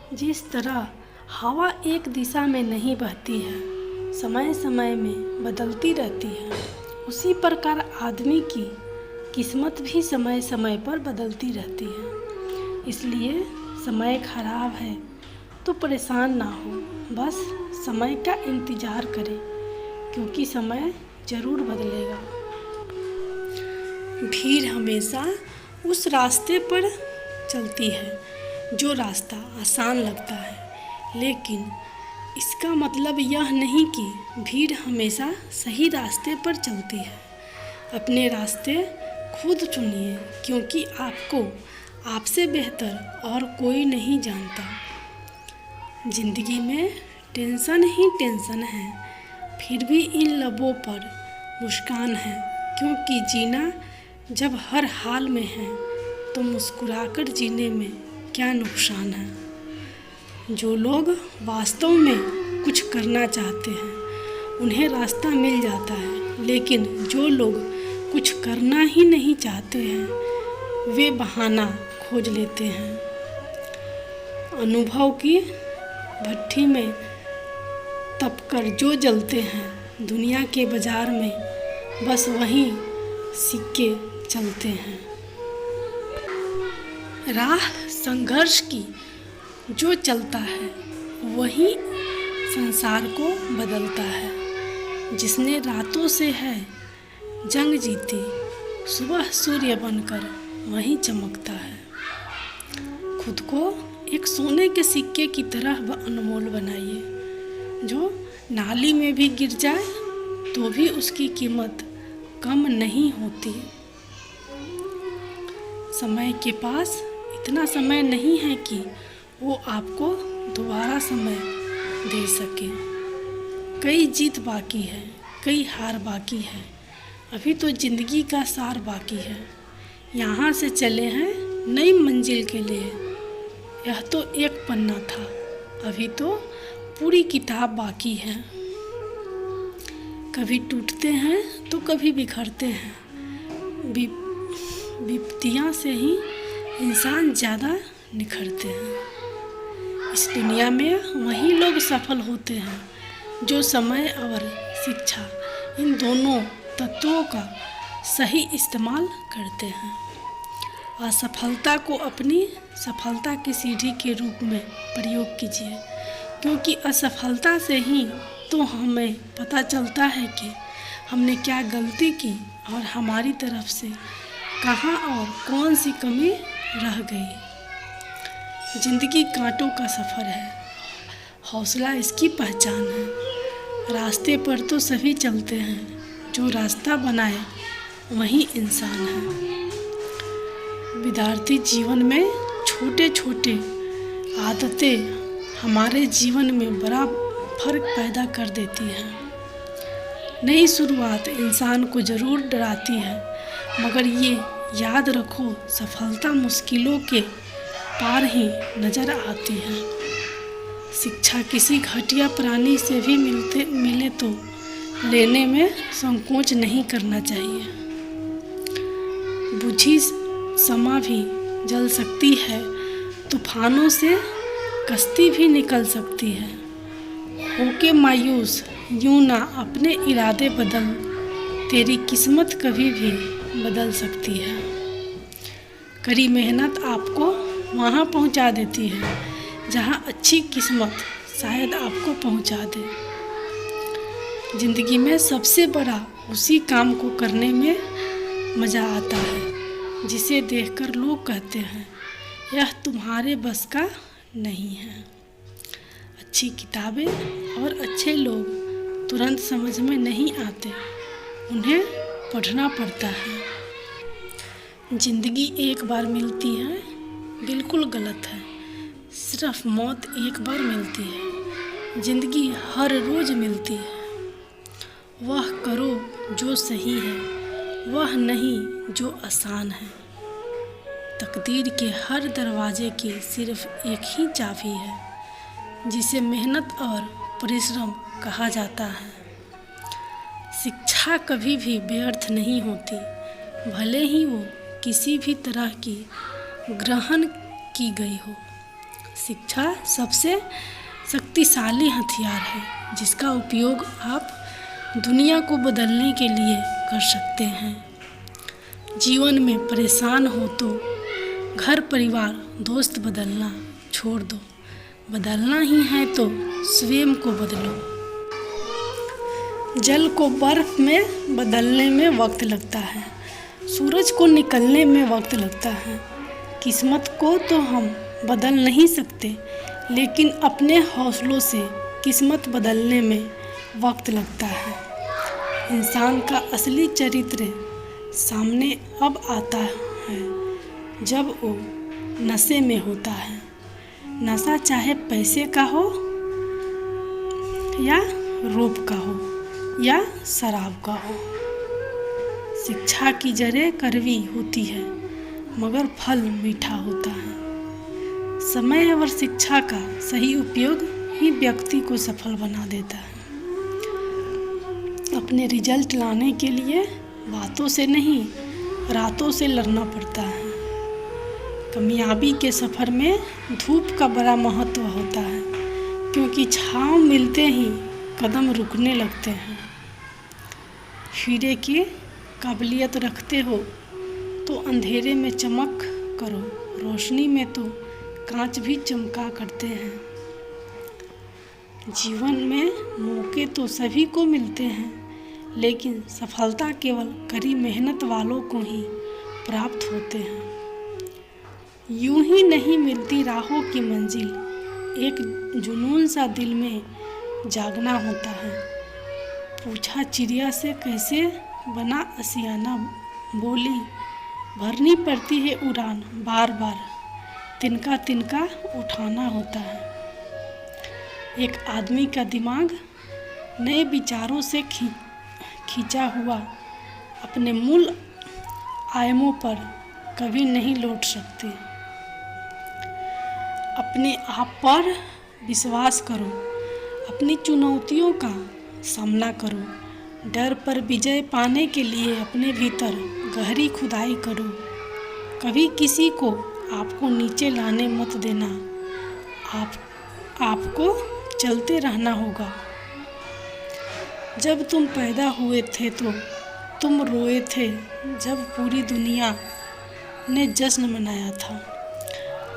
जिस तरह हवा एक दिशा में नहीं बहती है, समय समय में बदलती रहती है, उसी प्रकार आदमी की किस्मत भी समय समय पर बदलती रहती है। इसलिए समय खराब है तो परेशान ना हो, बस समय का इंतज़ार करें, क्योंकि समय ज़रूर बदलेगा। भीड़ हमेशा उस रास्ते पर चलती है जो रास्ता आसान लगता है, लेकिन इसका मतलब यह नहीं कि भीड़ हमेशा सही रास्ते पर चलती है। अपने रास्ते खुद चुनिए, क्योंकि आपको आपसे बेहतर और कोई नहीं जानता। जिंदगी में टेंशन ही टेंशन है, फिर भी इन लबों पर मुस्कान है, क्योंकि जीना जब हर हाल में है तो मुस्कुराकर जीने में क्या नुकसान है। जो लोग वास्तव में कुछ करना चाहते हैं उन्हें रास्ता मिल जाता है, लेकिन जो लोग कुछ करना ही नहीं चाहते हैं वे बहाना खोज लेते हैं। अनुभव की भट्ठी में तपकर जो जलते हैं, दुनिया के बाजार में बस वहीं सिक्के चलते हैं। राह संघर्ष की जो चलता है वही संसार को बदलता है। जिसने रातों से है जंग जीती, सुबह सूर्य बनकर वहीं चमकता है। खुद को एक सोने के सिक्के की तरह अनमोल बनाइए, जो नाली में भी गिर जाए तो भी उसकी कीमत कम नहीं होती। समय के पास इतना समय नहीं है कि वो आपको दोबारा समय दे सके। कई जीत बाकी है, कई हार बाकी है, अभी तो ज़िंदगी का सार बाकी है। यहाँ से चले हैं नई मंजिल के लिए, यह तो एक पन्ना था, अभी तो पूरी किताब बाकी है। कभी टूटते हैं तो कभी बिखरते हैं, विपत्तियाँ से ही इंसान ज़्यादा निखरते हैं। इस दुनिया में वही लोग सफल होते हैं जो समय और शिक्षा, इन दोनों तत्वों का सही इस्तेमाल करते हैं। असफलता को अपनी सफलता की सीढ़ी के रूप में प्रयोग कीजिए, क्योंकि असफलता से ही तो हमें पता चलता है कि हमने क्या गलती की और हमारी तरफ से कहाँ और कौन सी कमी रह गई। जिंदगी कांटों का सफ़र है, हौसला इसकी पहचान है। रास्ते पर तो सभी चलते हैं, जो रास्ता बनाए वही इंसान है। विद्यार्थी जीवन में छोटे छोटे आदतें हमारे जीवन में बड़ा फर्क पैदा कर देती हैं। नई शुरुआत इंसान को ज़रूर डराती है, मगर ये याद रखो, सफलता मुश्किलों के पार ही नज़र आती है। शिक्षा किसी घटिया प्राणी से भी मिले तो लेने में संकोच नहीं करना चाहिए। बुझी समा भी जल सकती है, तूफानों से कश्ती भी निकल सकती है। होके मायूस यूं ना अपने इरादे बदल, तेरी किस्मत कभी भी बदल सकती है। कड़ी मेहनत आपको वहाँ पहुँचा देती है जहाँ अच्छी किस्मत शायद आपको पहुँचा दे। ज़िंदगी में सबसे बड़ा उसी काम को करने में मज़ा आता है जिसे देखकर लोग कहते हैं यह तुम्हारे बस का नहीं है। अच्छी किताबें और अच्छे लोग तुरंत समझ में नहीं आते, उन्हें पढ़ना पड़ता है। ज़िंदगी एक बार मिलती है बिल्कुल गलत है, सिर्फ मौत एक बार मिलती है। ज़िंदगी हर रोज़ मिलती है, वह करो जो सही है, वह नहीं जो आसान है। तकदीर के हर दरवाजे की सिर्फ एक ही चाबी है, जिसे मेहनत और परिश्रम कहा जाता है। शिक्षा कभी भी व्यर्थ नहीं होती, भले ही वो किसी भी तरह की ग्रहण की गई हो। शिक्षा सबसे शक्तिशाली हथियार है जिसका उपयोग आप दुनिया को बदलने के लिए कर सकते हैं। जीवन में परेशान हो तो घर परिवार दोस्त बदलना छोड़ दो। बदलना ही है तो स्वयं को बदलो। जल को बर्फ में बदलने में वक्त लगता है, सूरज को निकलने में वक्त लगता है। किस्मत को तो हम बदल नहीं सकते, लेकिन अपने हौसलों से किस्मत बदलने में वक्त लगता है। इंसान का असली चरित्र सामने अब आता है जब वो नशे में होता है। नशा चाहे पैसे का हो या रूप का हो या शराब का हो। शिक्षा की जड़ें कड़वी होती है मगर फल मीठा होता है। समय और शिक्षा का सही उपयोग ही व्यक्ति को सफल बना देता है। अपने रिजल्ट लाने के लिए बातों से नहीं, रातों से लड़ना पड़ता है। कामयाबी के सफ़र में धूप का बड़ा महत्व होता है, क्योंकि छांव मिलते ही कदम रुकने लगते हैं। हीरे की काबिलियत रखते हो तो अंधेरे में चमक करो, रोशनी में तो कांच भी चमका करते हैं। जीवन में मौके तो सभी को मिलते हैं, लेकिन सफलता केवल कड़ी मेहनत वालों को ही प्राप्त होते हैं। यूं ही नहीं मिलती राहों की मंजिल, एक जुनून सा दिल में जागना होता है। पूछा चिड़िया से कैसे बना आशियाना, बोली भरनी पड़ती है उड़ान, बार बार तिनका तिनका उठाना होता है। एक आदमी का दिमाग नए विचारों से खींचा हुआ अपने मूल आयामों पर कभी नहीं लौट सकते। अपने आप पर विश्वास करो, अपनी चुनौतियों का सामना करो। डर पर विजय पाने के लिए अपने भीतर गहरी खुदाई करो। कभी किसी को आपको नीचे लाने मत देना। आपको चलते रहना होगा। जब तुम पैदा हुए थे तो तुम रोए थे जब पूरी दुनिया ने जश्न मनाया था।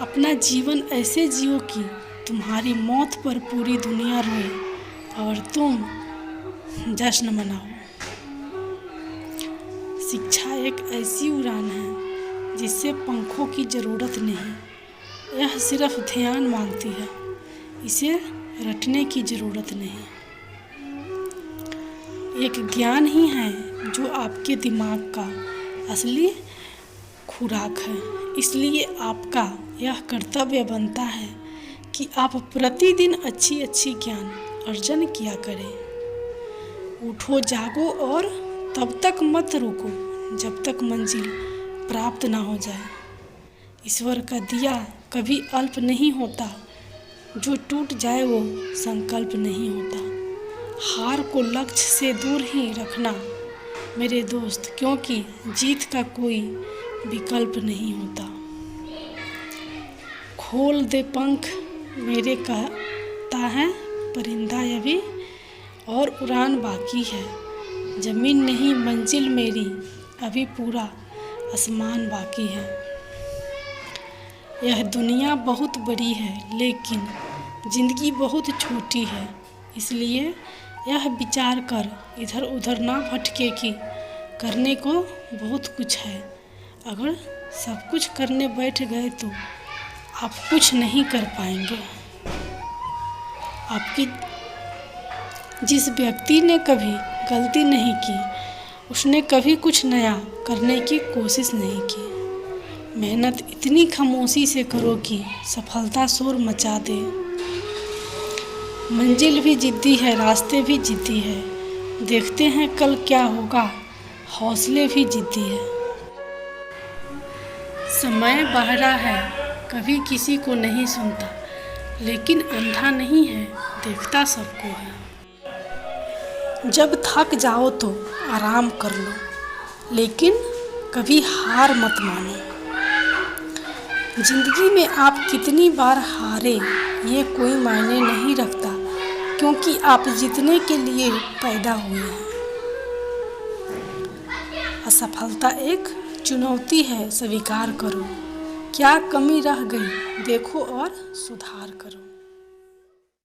अपना जीवन ऐसे जियो कि तुम्हारी मौत पर पूरी दुनिया रोए और तुम जश्न मनाओ। शिक्षा एक ऐसी उड़ान है जिससे पंखों की ज़रूरत नहीं, यह सिर्फ ध्यान मांगती है, इसे रटने की ज़रूरत नहीं। एक ज्ञान ही है जो आपके दिमाग का असली खुराक है। इसलिए आपका यह कर्तव्य बनता है कि आप प्रतिदिन अच्छी ज्ञान अर्जन किया करें। उठो, जागो और तब तक मत रुको जब तक मंजिल प्राप्त ना हो जाए। ईश्वर का दिया कभी अल्प नहीं होता, जो टूट जाए वो संकल्प नहीं होता। हार को लक्ष्य से दूर ही रखना मेरे दोस्त, क्योंकि जीत का कोई विकल्प नहीं होता। खोल दे पंख मेरे कहता है परिंदा अभी, और उड़ान बाकी है। ज़मीन नहीं मंजिल मेरी, अभी पूरा आसमान बाकी है। यह दुनिया बहुत बड़ी है लेकिन ज़िंदगी बहुत छोटी है। इसलिए यह विचार कर इधर उधर ना भटके कि करने को बहुत कुछ है। अगर सब कुछ करने बैठ गए तो आप कुछ नहीं कर पाएंगे। आपकी जिस व्यक्ति ने कभी गलती नहीं की, उसने कभी कुछ नया करने की कोशिश नहीं की। मेहनत इतनी खामोशी से करो कि सफलता शोर मचा दे। मंजिल भी जिद्दी है, रास्ते भी जिद्दी है, देखते हैं कल क्या होगा, हौसले भी जिद्दी है। समय बहरा है, कभी किसी को नहीं सुनता, लेकिन अंधा नहीं है, देखता सबको है। जब थक जाओ तो आराम कर लो, लेकिन कभी हार मत मानो। जिंदगी में आप कितनी बार हारे ये कोई मायने नहीं रखता, क्योंकि आप जीतने के लिए पैदा हुए हैं। असफलता एक चुनौती है, स्वीकार करो। क्या कमी रह गई देखो और सुधार करो।